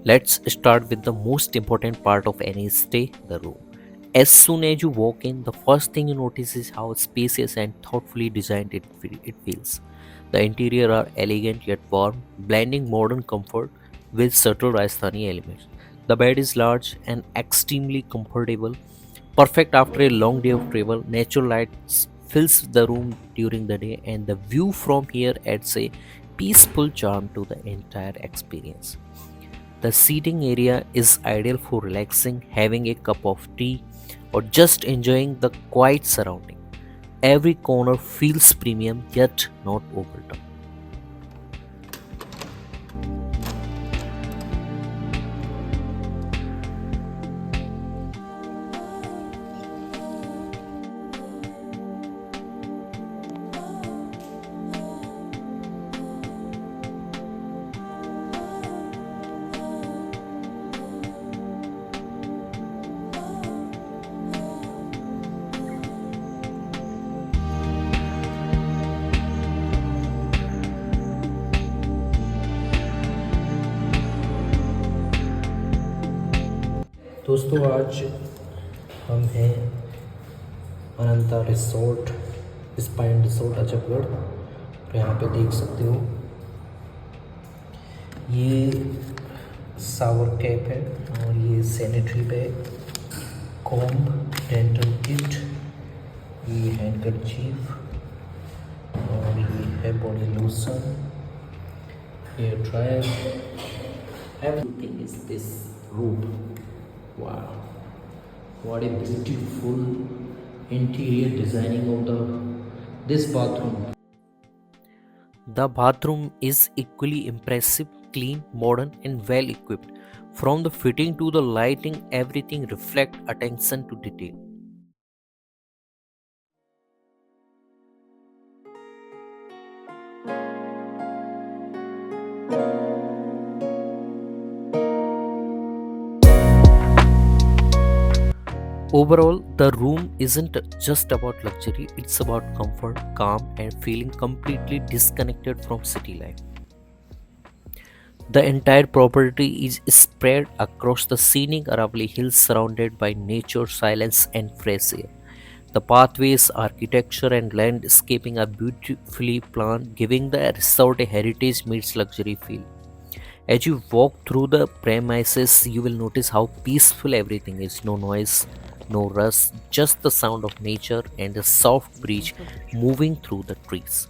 Let's start with the most important part of any stay, the room. As soon as you walk in, the first thing you notice is how spacious and thoughtfully designed it feels. The interior are elegant yet warm, blending modern comfort with subtle Rajasthani elements. The bed is large and extremely comfortable, perfect after a long day of travel. Natural light fills the room during the day, and the view from here adds a peaceful charm to the entire experience. The seating area is ideal for relaxing, having a cup of tea, or just enjoying the quiet surrounding. Every corner feels premium yet not overdone. दोस्तों आज हम हैं अनंता resort spine resort Ajabgarh. तो यहाँ पे देख सकते हो ये सावर कैप है और ये sanitary bag, comb, dental kit, ये हैंडकरचीफ और ये है body lotion, hair dryer. Everything is this room. Wow, what a beautiful interior designing of the this bathroom. The bathroom is equally impressive, clean, modern, and well equipped. From the fitting to the lighting, everything reflects attention to detail. Overall, the room isn't just about luxury, it's about comfort, calm, and feeling completely disconnected from city life. The entire property is spread across the scenic Aravalli Hills surrounded by nature, silence, and fresh air. The pathways, architecture, and landscaping are beautifully planned, giving the resort a heritage meets luxury feel. As you walk through the premises, you will notice how peaceful everything is. No noise, no rush, just the sound of nature and a soft breeze moving through the trees.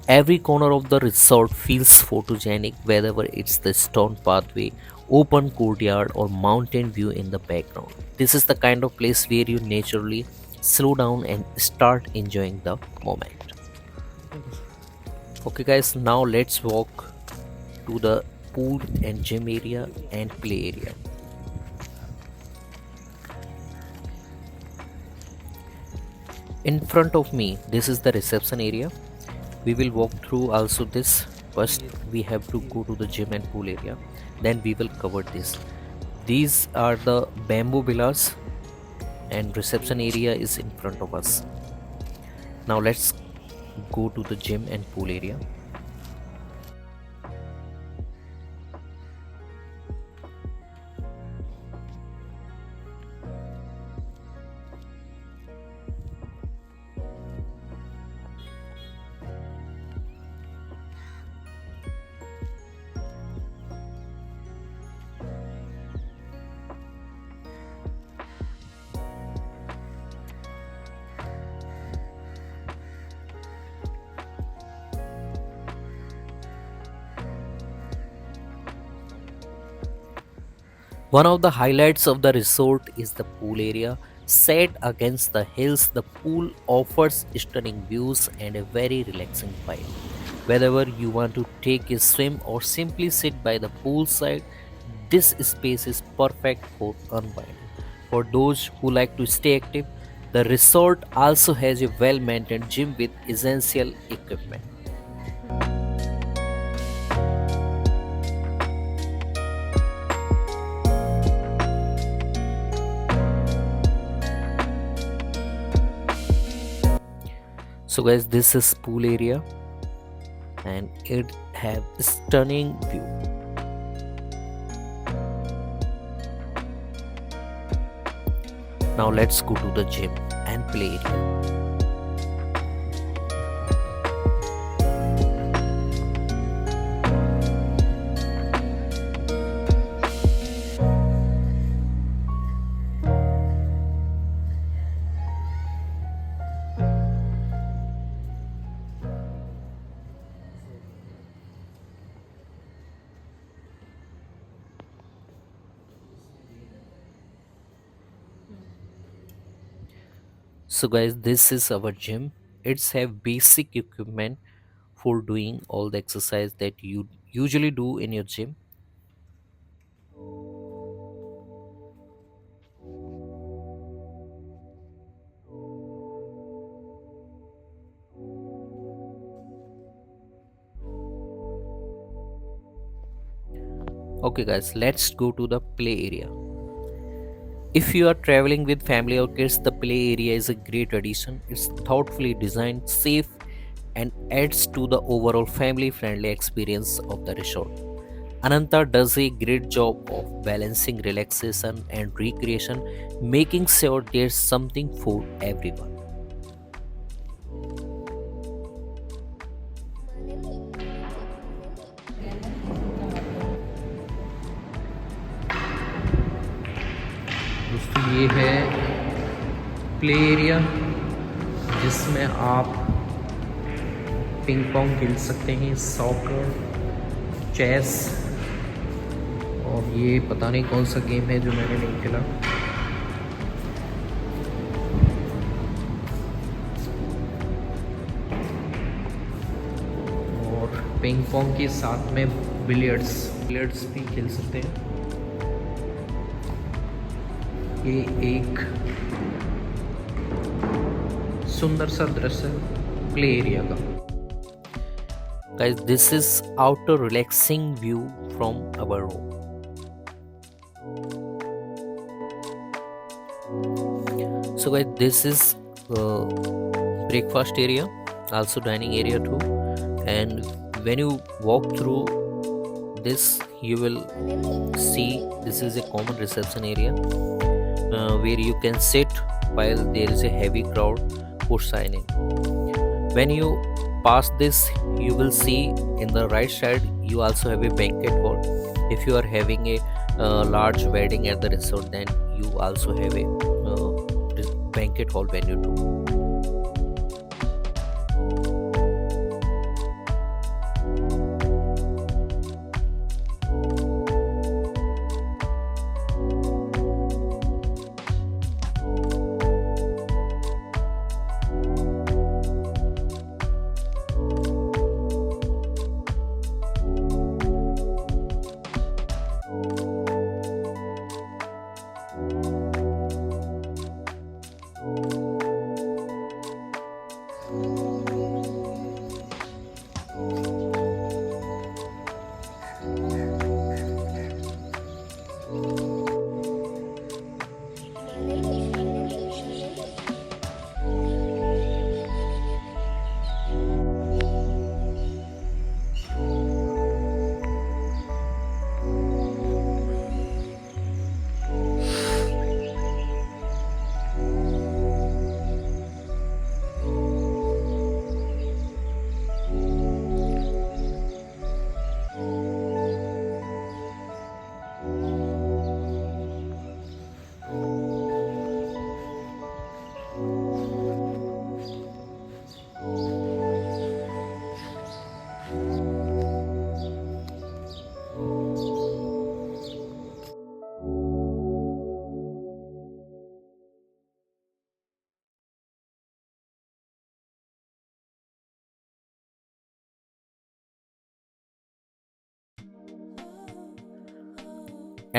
Every corner of the resort feels photogenic, whether it's the stone pathway, open courtyard, or mountain view in the background. This is the kind of place where you naturally slow down and start enjoying the moment. Okay, guys, now let's walk to the pool and gym area and play area. In front of me, this is the reception area. We will walk through also this. First, we have to go to the gym and pool area. Then we will cover this. These are the bamboo villas, and reception area is in front of us. Now let's go to the gym and pool area. One of the highlights of the resort is the pool area. Set against the hills, the pool offers stunning views and a very relaxing vibe. Whether you want to take a swim or simply sit by the poolside, this space is perfect for unwinding. For those who like to stay active, the resort also has a well maintained gym with essential equipment. So guys, this is pool area and it have stunning view. Now let's go to the gym and play area. So guys, this is our gym. It's have basic equipment for doing all the exercise that you usually do in your gym. Okay guys, let's go to the play area. If you are traveling with family or kids, the play area is a great addition. It's thoughtfully designed, safe, and adds to the overall family friendly experience of the resort. Ananta does a great job of balancing relaxation and recreation, making sure there's something for everyone. दोस्तों ये है play area जिसमें आप ping pong खेल सकते हैं, soccer, chess, और ये पता नहीं कौन सा गेम है जो मैंने नहीं खेला। और पिंग पोंग के साथ में बिलियर्ड्स भी खेल सकते हैं। ये एक सुंदर सा दृश्य प्ले एरिया का। Guys, this is outer relaxing view from our room. So guys, this is breakfast area, also dining area too. And when you walk through this, you will see this is a common reception area where you can sit while there is a heavy crowd for signing. When you pass this, you will see in the right side you also have a banquet hall. If you are having a large wedding at the resort, then you also have a banquet hall venue too.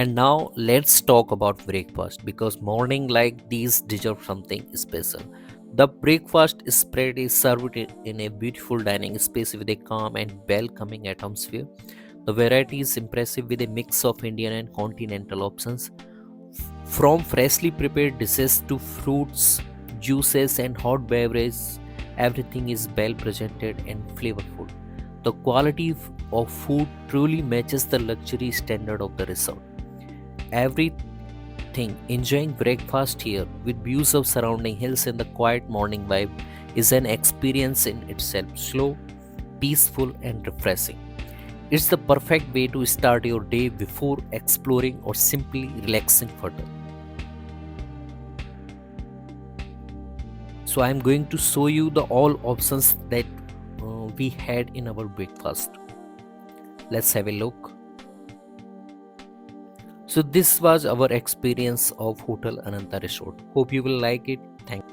And now let's talk about breakfast because morning like these deserve something special. The breakfast spread is served in a beautiful dining space with a calm and welcoming atmosphere. The variety is impressive with a mix of Indian and continental options. From freshly prepared dishes to fruits, juices, and hot beverages, everything is well presented and flavorful. The quality of food truly matches the luxury standard of the resort. Every thing. Enjoying breakfast here with views of surrounding hills and the quiet morning vibe is an experience in itself, slow, peaceful, and refreshing. It's the perfect way to start your day before exploring or simply relaxing further. So I'm going to show you the all options that we had in our breakfast. Let's have a look. So this was our experience of Hotel Ananta Resort. Hope you will like it. Thank